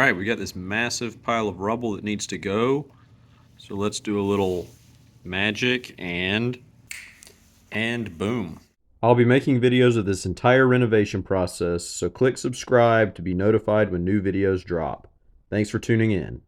right, we got this massive pile of rubble that needs to go. So let's do a little magic and boom. I'll be making videos of this entire renovation process, so click subscribe to be notified when new videos drop. Thanks for tuning in.